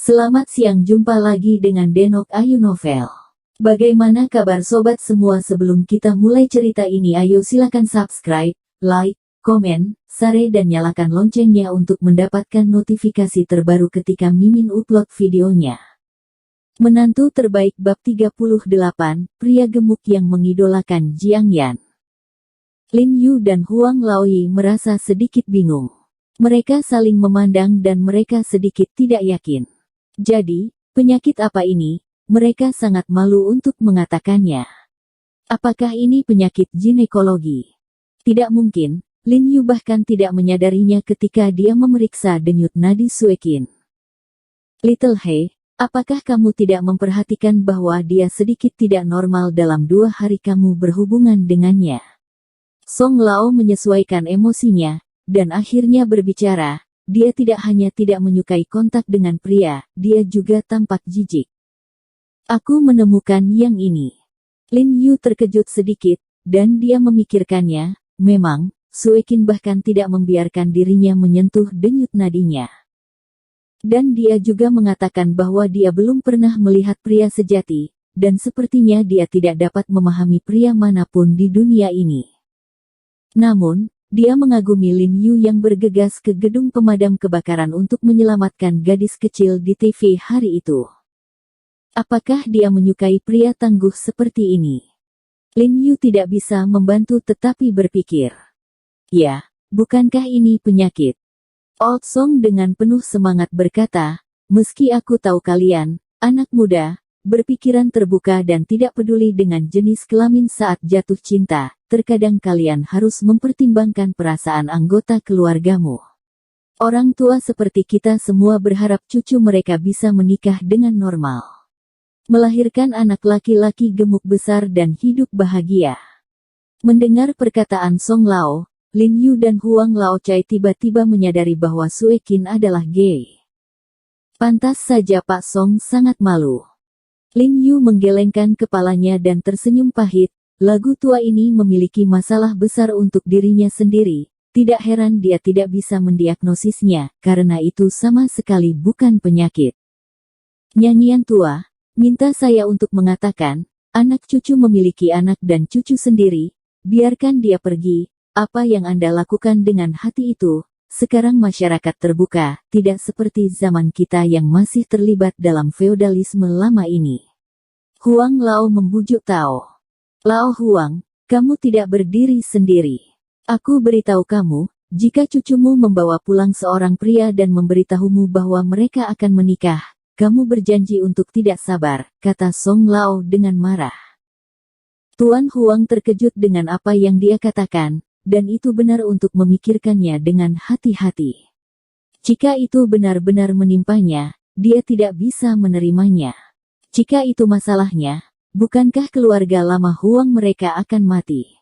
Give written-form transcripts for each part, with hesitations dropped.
Selamat siang, jumpa lagi dengan Denok Ayu Novel. Bagaimana kabar sobat semua? Sebelum kita mulai cerita ini, ayo silakan subscribe, like, komen, share dan nyalakan loncengnya untuk mendapatkan notifikasi terbaru ketika Mimin upload videonya. Menantu terbaik bab 38, pria gemuk yang mengidolakan Jiang Yan. Lin Yu dan Huang Laoyi merasa sedikit bingung. Mereka saling memandang dan mereka sedikit tidak yakin. Jadi, penyakit apa ini? Mereka sangat malu untuk mengatakannya. Apakah ini penyakit ginekologi? Tidak mungkin, Lin Yu bahkan tidak menyadarinya ketika dia memeriksa denyut nadi Suekin. Little He, apakah kamu tidak memperhatikan bahwa dia sedikit tidak normal dalam 2 hari kamu berhubungan dengannya? Song Lao menyesuaikan emosinya, dan akhirnya berbicara. Dia tidak hanya tidak menyukai kontak dengan pria, dia juga tampak jijik. Aku menemukan yang ini. Lin Yu terkejut sedikit, dan dia memikirkannya. Memang, Suekin bahkan tidak membiarkan dirinya menyentuh denyut nadinya. Dan dia juga mengatakan bahwa dia belum pernah melihat pria sejati, dan sepertinya dia tidak dapat memahami pria manapun di dunia ini. Namun, dia mengagumi Lin Yu yang bergegas ke gedung pemadam kebakaran untuk menyelamatkan gadis kecil di TV hari itu. Apakah dia menyukai pria tangguh seperti ini? Lin Yu tidak bisa membantu tetapi berpikir. Ya, bukankah ini penyakit? Old Song dengan penuh semangat berkata, meski aku tahu kalian, anak muda, berpikiran terbuka dan tidak peduli dengan jenis kelamin saat jatuh cinta, terkadang kalian harus mempertimbangkan perasaan anggota keluargamu. Orang tua seperti kita semua berharap cucu mereka bisa menikah dengan normal. Melahirkan anak laki-laki gemuk besar dan hidup bahagia. Mendengar perkataan Song Lao, Lin Yu dan Huang Laochai tiba-tiba menyadari bahwa Suekin adalah gay. Pantas saja Pak Song sangat malu. Lin Yu menggelengkan kepalanya dan tersenyum pahit. Lagu tua ini memiliki masalah besar untuk dirinya sendiri. Tidak heran dia tidak bisa mendiagnosisnya, karena itu sama sekali bukan penyakit. Nyanyian tua, minta saya untuk mengatakan, anak cucu memiliki anak dan cucu sendiri, biarkan dia pergi. Apa yang Anda lakukan dengan hati itu? Sekarang masyarakat terbuka, tidak seperti zaman kita yang masih terlibat dalam feodalisme lama ini. Huang Lao membujuk Tao. Lao Huang, kamu tidak berdiri sendiri. Aku beritahu kamu, jika cucumu membawa pulang seorang pria dan memberitahumu bahwa mereka akan menikah, kamu berjanji untuk tidak sabar, kata Song Lao dengan marah. Tuan Huang terkejut dengan apa yang dia katakan, dan itu benar untuk memikirkannya dengan hati-hati. Jika itu benar-benar menimpanya, dia tidak bisa menerimanya. Jika itu masalahnya, bukankah keluarga lama Huang mereka akan mati?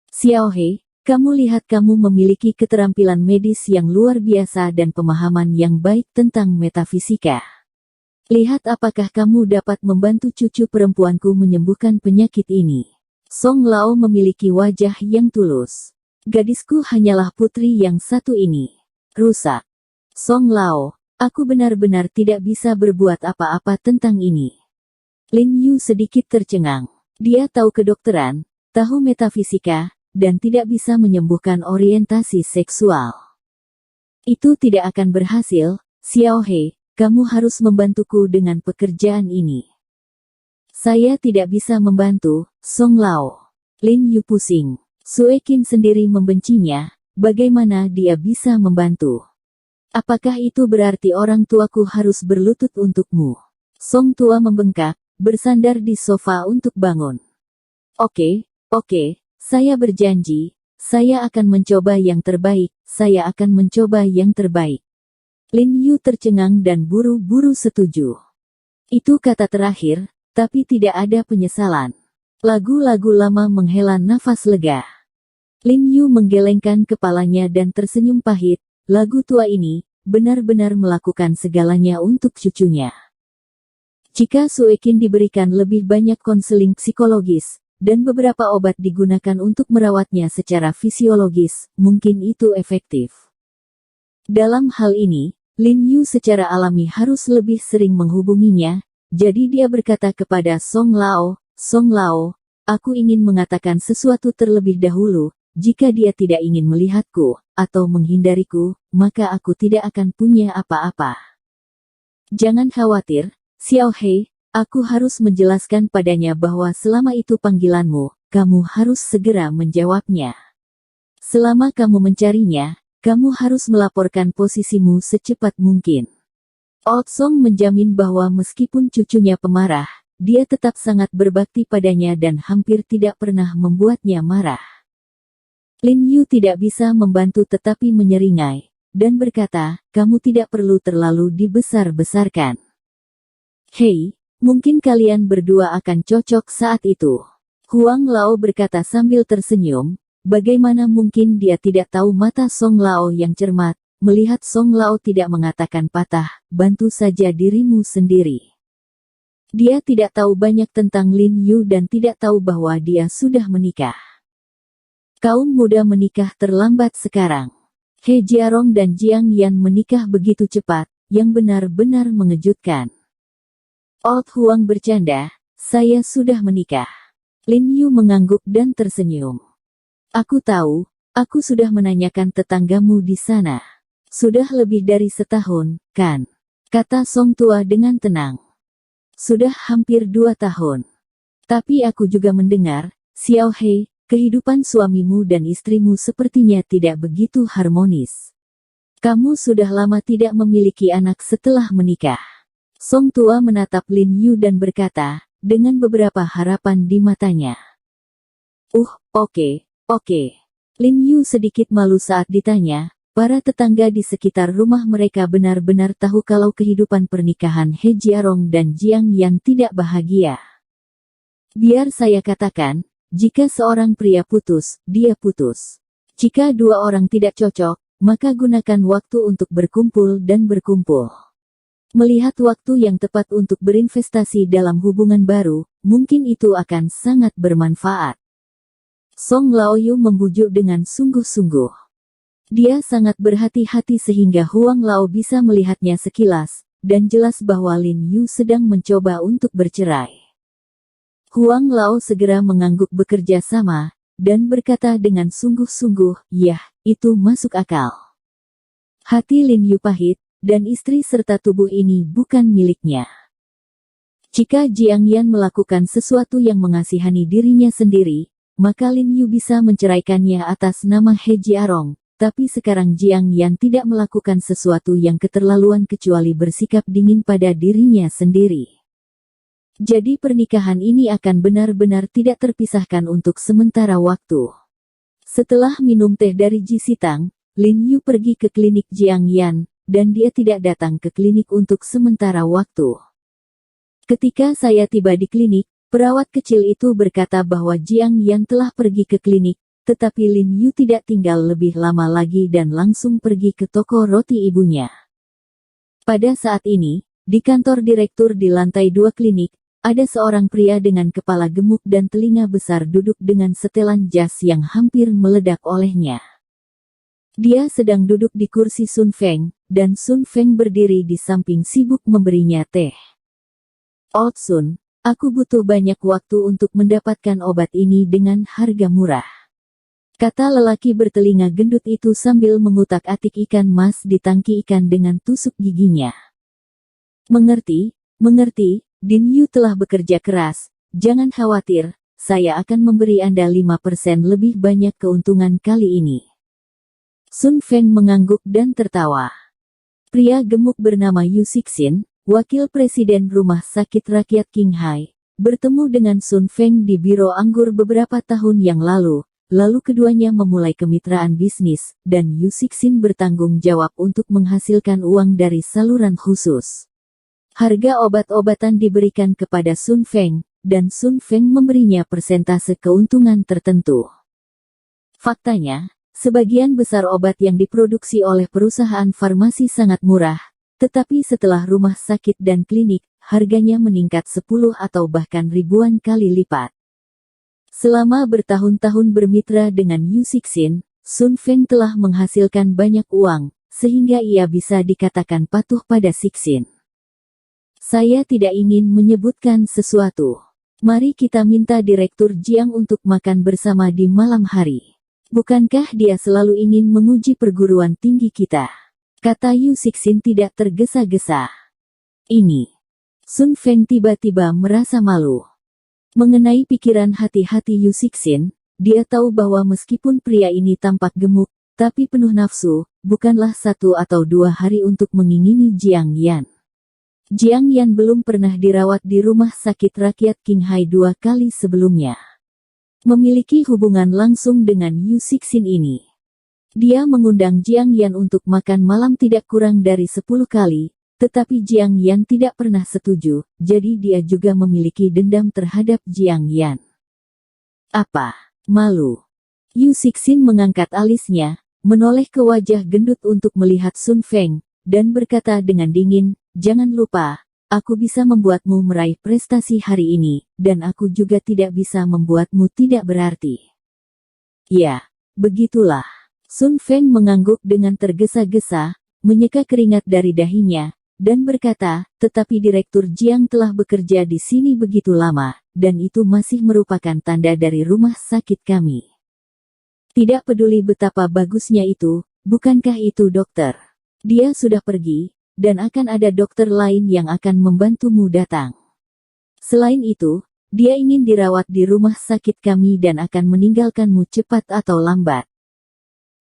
Xiao He, kamu lihat kamu memiliki keterampilan medis yang luar biasa dan pemahaman yang baik tentang metafisika. Lihat apakah kamu dapat membantu cucu perempuanku menyembuhkan penyakit ini. Song Lao memiliki wajah yang tulus. Gadisku hanyalah putri yang satu ini. Rusak. Song Lao, aku benar-benar tidak bisa berbuat apa-apa tentang ini. Lin Yu sedikit tercengang. Dia tahu kedokteran, tahu metafisika, dan tidak bisa menyembuhkan orientasi seksual. Itu tidak akan berhasil, Xiao He, kamu harus membantuku dengan pekerjaan ini. Saya tidak bisa membantu, Song Lao. Lin Yu pusing. Suekin sendiri membencinya, bagaimana dia bisa membantu? Apakah itu berarti orang tuaku harus berlutut untukmu? Song tua membengkak, bersandar di sofa untuk bangun. Oke, saya berjanji, saya akan mencoba yang terbaik, saya akan mencoba yang terbaik. Lin Yu tercengang dan buru-buru setuju. Itu kata terakhir, tapi tidak ada penyesalan. Lagu-lagu lama menghela nafas lega. Lin Yu menggelengkan kepalanya dan tersenyum pahit, lagu tua ini, benar-benar melakukan segalanya untuk cucunya. Jika Suekin diberikan lebih banyak konseling psikologis, dan beberapa obat digunakan untuk merawatnya secara fisiologis, mungkin itu efektif. Dalam hal ini, Lin Yu secara alami harus lebih sering menghubunginya, jadi dia berkata kepada Song Lao, "Song Lao, aku ingin mengatakan sesuatu terlebih dahulu, jika dia tidak ingin melihatku, atau menghindariku, maka aku tidak akan punya apa-apa. Jangan khawatir, Xiao Hei, aku harus menjelaskan padanya bahwa selama itu panggilanmu, kamu harus segera menjawabnya. Selama kamu mencarinya, kamu harus melaporkan posisimu secepat mungkin." Old Song menjamin bahwa meskipun cucunya pemarah, dia tetap sangat berbakti padanya dan hampir tidak pernah membuatnya marah. Lin Yu tidak bisa membantu tetapi menyeringai, dan berkata, "Kamu tidak perlu terlalu dibesar-besarkan. Hei, mungkin kalian berdua akan cocok saat itu." Huang Lao berkata sambil tersenyum. Bagaimana mungkin dia tidak tahu mata Song Lao yang cermat, melihat Song Lao tidak mengatakan patah, "Bantu saja dirimu sendiri." Dia tidak tahu banyak tentang Lin Yu dan tidak tahu bahwa dia sudah menikah. Kaum muda menikah terlambat sekarang. He Jiarong dan Jiang Yan menikah begitu cepat, yang benar-benar mengejutkan. Old Huang bercanda, "Saya sudah menikah." Lin Yu mengangguk dan tersenyum. "Aku tahu, aku sudah menanyakan tetanggamu di sana. Sudah lebih dari setahun, kan?" kata Song tua dengan tenang. "Sudah hampir 2 tahun. Tapi aku juga mendengar, Xiao Hei, kehidupan suamimu dan istrimu sepertinya tidak begitu harmonis. Kamu sudah lama tidak memiliki anak setelah menikah." Song tua menatap Lin Yu dan berkata, dengan beberapa harapan di matanya. Oke. Lin Yu sedikit malu saat ditanya, para tetangga di sekitar rumah mereka benar-benar tahu kalau kehidupan pernikahan He Jiarong dan Jiang Yan tidak bahagia. Biar saya katakan, jika seorang pria putus, dia putus. Jika dua orang tidak cocok, maka gunakan waktu untuk berkumpul dan berkumpul. Melihat waktu yang tepat untuk berinvestasi dalam hubungan baru, mungkin itu akan sangat bermanfaat. Song Laoyu membujuk dengan sungguh-sungguh. Dia sangat berhati-hati sehingga Huang Lao bisa melihatnya sekilas, dan jelas bahwa Lin Yu sedang mencoba untuk bercerai. Huang Lao segera mengangguk bekerja sama, dan berkata dengan sungguh-sungguh, "Yah, itu masuk akal." Hati Lin Yu pahit, dan istri serta tubuh ini bukan miliknya. Jika Jiang Yan melakukan sesuatu yang mengasihani dirinya sendiri, maka Lin Yu bisa menceraikannya atas nama He Jiarong, tapi sekarang Jiang Yan tidak melakukan sesuatu yang keterlaluan kecuali bersikap dingin pada dirinya sendiri. Jadi pernikahan ini akan benar-benar tidak terpisahkan untuk sementara waktu. Setelah minum teh dari Ji Sitang, Lin Yu pergi ke klinik Jiang Yan, dan dia tidak datang ke klinik untuk sementara waktu. Ketika saya tiba di klinik, perawat kecil itu berkata bahwa Jiang Yan telah pergi ke klinik, tetapi Lin Yu tidak tinggal lebih lama lagi dan langsung pergi ke toko roti ibunya. Pada saat ini, di kantor direktur di lantai 2 klinik, ada seorang pria dengan kepala gemuk dan telinga besar duduk dengan setelan jas yang hampir meledak olehnya. Dia sedang duduk di kursi Sun Feng, dan Sun Feng berdiri di samping sibuk memberinya teh. "Old Sun, aku butuh banyak waktu untuk mendapatkan obat ini dengan harga murah," kata lelaki bertelinga gendut itu sambil mengutak-atik ikan mas di tangki ikan dengan tusuk giginya. Mengerti, Din Yu telah bekerja keras, jangan khawatir, saya akan memberi Anda 5% lebih banyak keuntungan kali ini. Sun Feng mengangguk dan tertawa. Pria gemuk bernama Yu Sixin, wakil presiden rumah sakit rakyat Qinghai, bertemu dengan Sun Feng di biro anggur beberapa tahun yang lalu keduanya memulai kemitraan bisnis, dan Yu Sixin bertanggung jawab untuk menghasilkan uang dari saluran khusus. Harga obat-obatan diberikan kepada Sun Feng, dan Sun Feng memberinya persentase keuntungan tertentu. Faktanya, sebagian besar obat yang diproduksi oleh perusahaan farmasi sangat murah, tetapi setelah rumah sakit dan klinik, harganya meningkat 10 atau bahkan ribuan kali lipat. Selama bertahun-tahun bermitra dengan Yu Sixin, Sun Feng telah menghasilkan banyak uang, sehingga ia bisa dikatakan patuh pada Cixin. Saya tidak ingin menyebutkan sesuatu. Mari kita minta Direktur Jiang untuk makan bersama di malam hari. Bukankah dia selalu ingin menguji perguruan tinggi kita? Kata Yu Cixin tidak tergesa-gesa. Ini. Sun Feng tiba-tiba merasa malu. Mengenai pikiran hati-hati Yu Cixin, dia tahu bahwa meskipun pria ini tampak gemuk, tapi penuh nafsu, bukanlah 1 atau 2 hari untuk mengingini Jiang Yan. Jiang Yan belum pernah dirawat di rumah sakit rakyat Qinghai 2 kali sebelumnya. Memiliki hubungan langsung dengan Yu Cixin ini. Dia mengundang Jiang Yan untuk makan malam tidak kurang dari 10 kali, tetapi Jiang Yan tidak pernah setuju, jadi dia juga memiliki dendam terhadap Jiang Yan. Apa? Malu? Yu Cixin mengangkat alisnya, menoleh ke wajah gendut untuk melihat Sun Feng, dan berkata dengan dingin, "Jangan lupa, aku bisa membuatmu meraih prestasi hari ini, dan aku juga tidak bisa membuatmu tidak berarti." Ya, begitulah. Sun Feng mengangguk dengan tergesa-gesa, menyeka keringat dari dahinya, dan berkata, "Tetapi Direktur Jiang telah bekerja di sini begitu lama, dan itu masih merupakan tanda dari rumah sakit kami. Tidak peduli betapa bagusnya itu, bukankah itu dokter? Dia sudah pergi, dan akan ada dokter lain yang akan membantumu datang. Selain itu, dia ingin dirawat di rumah sakit kami dan akan meninggalkanmu cepat atau lambat."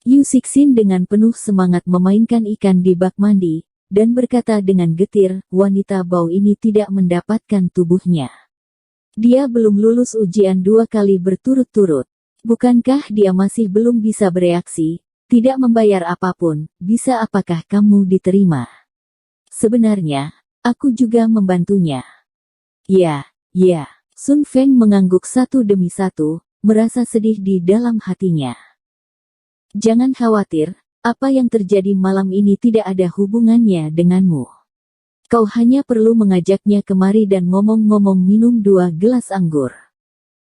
Yu Cixin dengan penuh semangat memainkan ikan di bak mandi, dan berkata dengan getir, "Wanita bau ini tidak mendapatkan tubuhnya. Dia belum lulus ujian 2 kali berturut-turut. Bukankah dia masih belum bisa bereaksi, tidak membayar apapun, bisa apakah kamu diterima? Sebenarnya, aku juga membantunya." Ya. Sun Feng mengangguk satu demi satu, merasa sedih di dalam hatinya. "Jangan khawatir, apa yang terjadi malam ini tidak ada hubungannya denganmu. Kau hanya perlu mengajaknya kemari dan ngomong-ngomong minum 2 gelas anggur.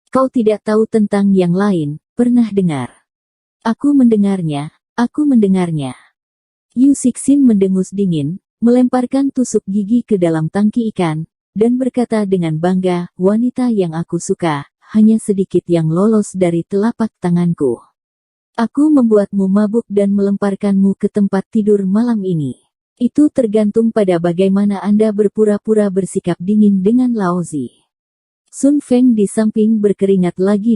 Kau tidak tahu tentang yang lain, pernah dengar?" Aku mendengarnya. Yu Cixin mendengus dingin, melemparkan tusuk gigi ke dalam tangki ikan, dan berkata dengan bangga, "Wanita yang aku suka, hanya sedikit yang lolos dari telapak tanganku. Aku membuatmu mabuk dan melemparkanmu ke tempat tidur malam ini. Itu tergantung pada bagaimana Anda berpura-pura bersikap dingin dengan Laozi." Sun Feng di samping berkeringat lagi,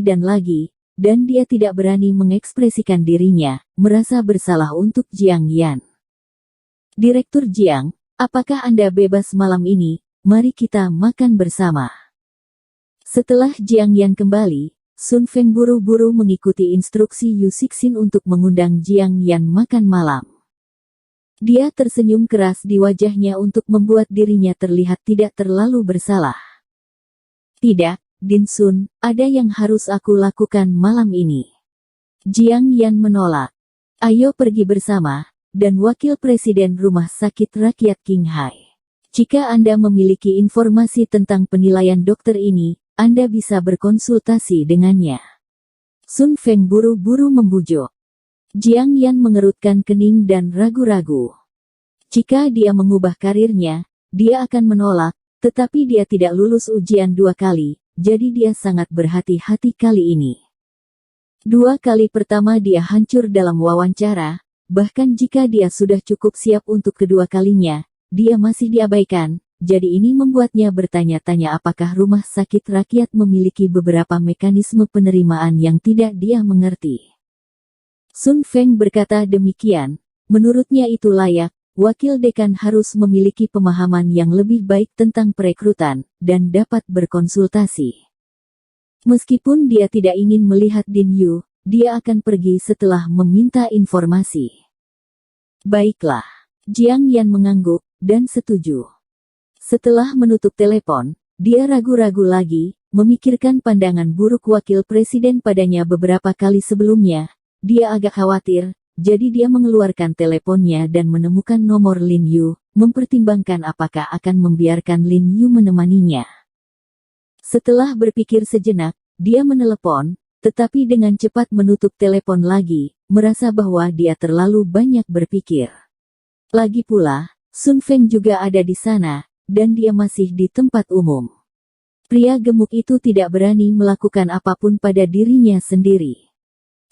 dan dia tidak berani mengekspresikan dirinya, merasa bersalah untuk Jiang Yan. "Direktur Jiang, apakah Anda bebas malam ini? Mari kita makan bersama." Setelah Jiang Yan kembali, Sun Feng buru-buru mengikuti instruksi Yu Cixin untuk mengundang Jiang Yan makan malam. Dia tersenyum keras di wajahnya untuk membuat dirinya terlihat tidak terlalu bersalah. "Tidak, Din Sun, ada yang harus aku lakukan malam ini." Jiang Yan menolak. "Ayo pergi bersama, dan Wakil Presiden Rumah Sakit Rakyat Qinghai. Jika Anda memiliki informasi tentang penilaian dokter ini, Anda bisa berkonsultasi dengannya." Sun Feng buru-buru membujuk. Jiang Yan mengerutkan kening dan ragu-ragu. Jika dia mengubah karirnya, dia akan menolak, tetapi dia tidak lulus ujian 2 kali, jadi dia sangat berhati-hati kali ini. 2 kali pertama dia hancur dalam wawancara, bahkan jika dia sudah cukup siap untuk kedua kalinya, dia masih diabaikan, jadi ini membuatnya bertanya-tanya apakah rumah sakit rakyat memiliki beberapa mekanisme penerimaan yang tidak dia mengerti. Sun Feng berkata demikian, menurutnya itu layak. Wakil dekan harus memiliki pemahaman yang lebih baik tentang perekrutan, dan dapat berkonsultasi. Meskipun dia tidak ingin melihat Din Yu, dia akan pergi setelah meminta informasi. "Baiklah." Jiang Yan mengangguk, dan setuju. Setelah menutup telepon, dia ragu-ragu lagi, memikirkan pandangan buruk wakil presiden padanya beberapa kali sebelumnya. Dia agak khawatir. Jadi dia mengeluarkan teleponnya dan menemukan nomor Lin Yu, mempertimbangkan apakah akan membiarkan Lin Yu menemaninya. Setelah berpikir sejenak, dia menelepon, tetapi dengan cepat menutup telepon lagi, merasa bahwa dia terlalu banyak berpikir. Lagi pula, Sun Feng juga ada di sana, dan dia masih di tempat umum. Pria gemuk itu tidak berani melakukan apapun pada dirinya sendiri.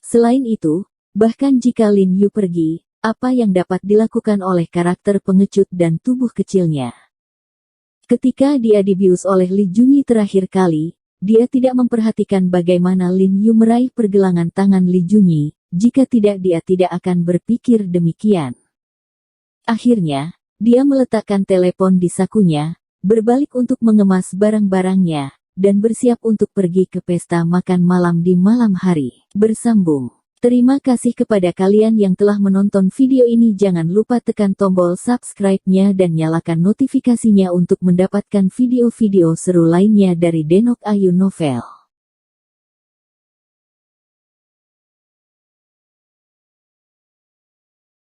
Selain itu, bahkan jika Lin Yu pergi, apa yang dapat dilakukan oleh karakter pengecut dan tubuh kecilnya? Ketika dia dibius oleh Li Junyi terakhir kali, dia tidak memperhatikan bagaimana Lin Yu meraih pergelangan tangan Li Junyi, jika tidak dia tidak akan berpikir demikian. Akhirnya, dia meletakkan telepon di sakunya, berbalik untuk mengemas barang-barangnya, dan bersiap untuk pergi ke pesta makan malam di malam hari. Bersambung. Terima kasih kepada kalian yang telah menonton video ini. Jangan lupa tekan tombol subscribe-nya dan nyalakan notifikasinya untuk mendapatkan video-video seru lainnya dari Denok Ayu Novel.